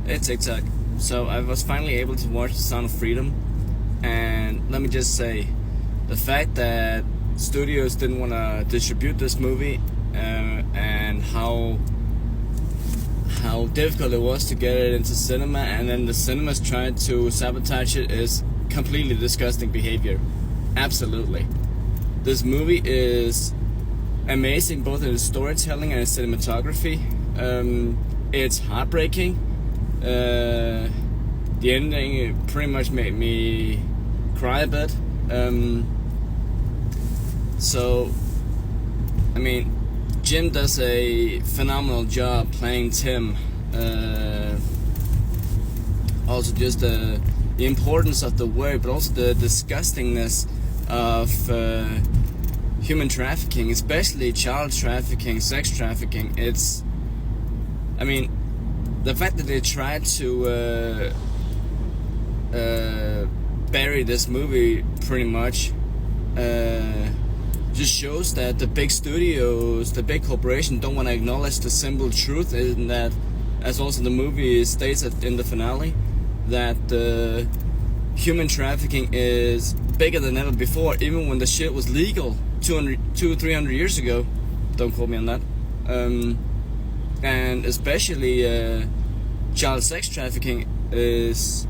It's TikTok. So I was finally able to watch The Sound of Freedom, and let me just say, the fact that studios didn't want to distribute this movie, and how difficult it was to get it into cinema, and then the cinemas tried to sabotage it, is completely disgusting behavior. Absolutely. This movie is amazing both in its storytelling and its cinematography. It's heartbreaking. The ending pretty much made me cry a bit. So, I mean, Jim does a phenomenal job playing Tim. Also, just the importance of the word, but also the disgustingness of human trafficking, especially child trafficking, sex trafficking. I mean, the fact that they tried to bury this movie pretty much just shows that the big studios, the big corporations don't want to acknowledge the simple truth, in that, as also the movie states in the finale, that human trafficking is bigger than ever before, even when the shit was legal 200-300 years ago. Don't quote me on that. And especially child sex trafficking is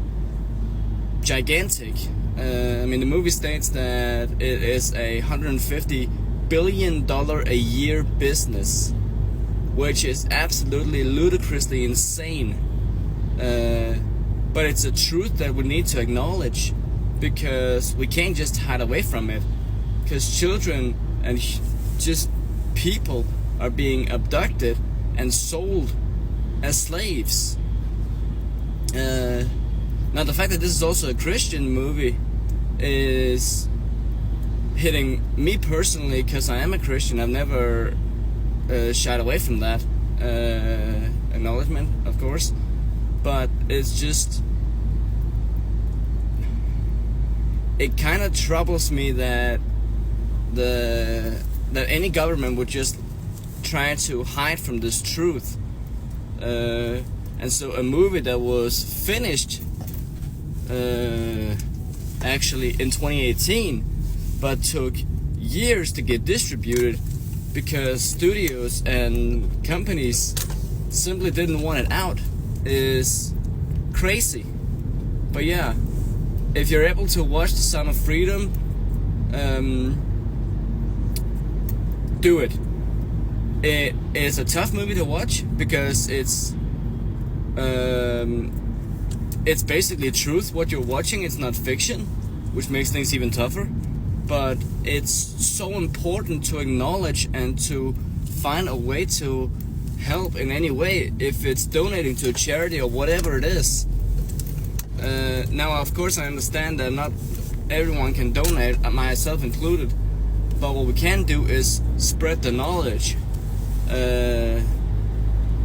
gigantic. I mean, the movie states that it is a $150 billion a year business, which is absolutely ludicrously insane. But it's a truth that we need to acknowledge, because we can't just hide away from it. Because children and just people are being abducted and sold as slaves. Now, the fact that this is also a Christian movie is hitting me personally, because I am a Christian. I've never shied away from that acknowledgement, of course. But it's just, it kind of troubles me that that any government would just try to hide from this truth. And so a movie that was finished actually in 2018, but took years to get distributed because studios and companies simply didn't want it out, is crazy. But yeah, if you're able to watch The Sound of Freedom, do it. It is a tough movie to watch, because it's basically truth what you're watching. It's not fiction, which makes things even tougher. But it's so important to acknowledge and to find a way to help in any way, if it's donating to a charity or whatever it is. Now, of course, I understand that not everyone can donate, myself included, but what we can do is spread the knowledge,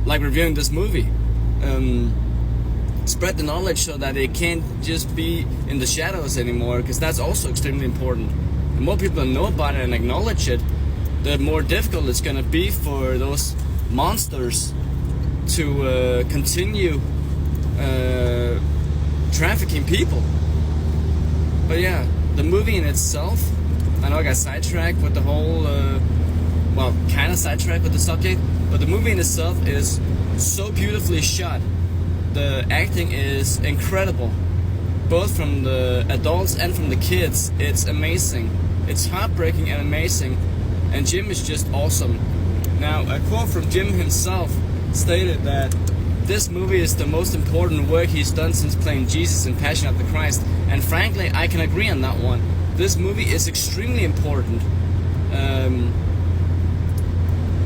like reviewing this movie. Spread the knowledge so that it can't just be in the shadows anymore, because that's also extremely important. The more people know about it and acknowledge it, the more difficult it's going to be for those monsters to continue trafficking people. But yeah, the movie in itself, I know I got sidetracked with the whole, kind of sidetracked with the subject, but the movie in itself is so beautifully shot. The acting is incredible, both from the adults and from the kids. It's amazing. It's heartbreaking and amazing, and Jim is just awesome. Now, a quote from Jim himself stated that this movie is the most important work he's done since playing Jesus in Passion of the Christ, and frankly, I can agree on that one. This movie is extremely important.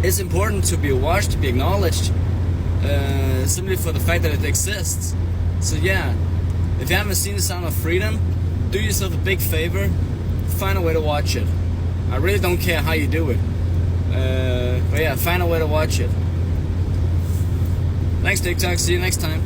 It's important to be watched, to be acknowledged, simply for the fact that it exists. So yeah, if you haven't seen The Sound of Freedom, do yourself a big favor, find a way to watch it. I really don't care how you do it, but yeah, find a way to watch it. Thanks, TikTok. See you next time.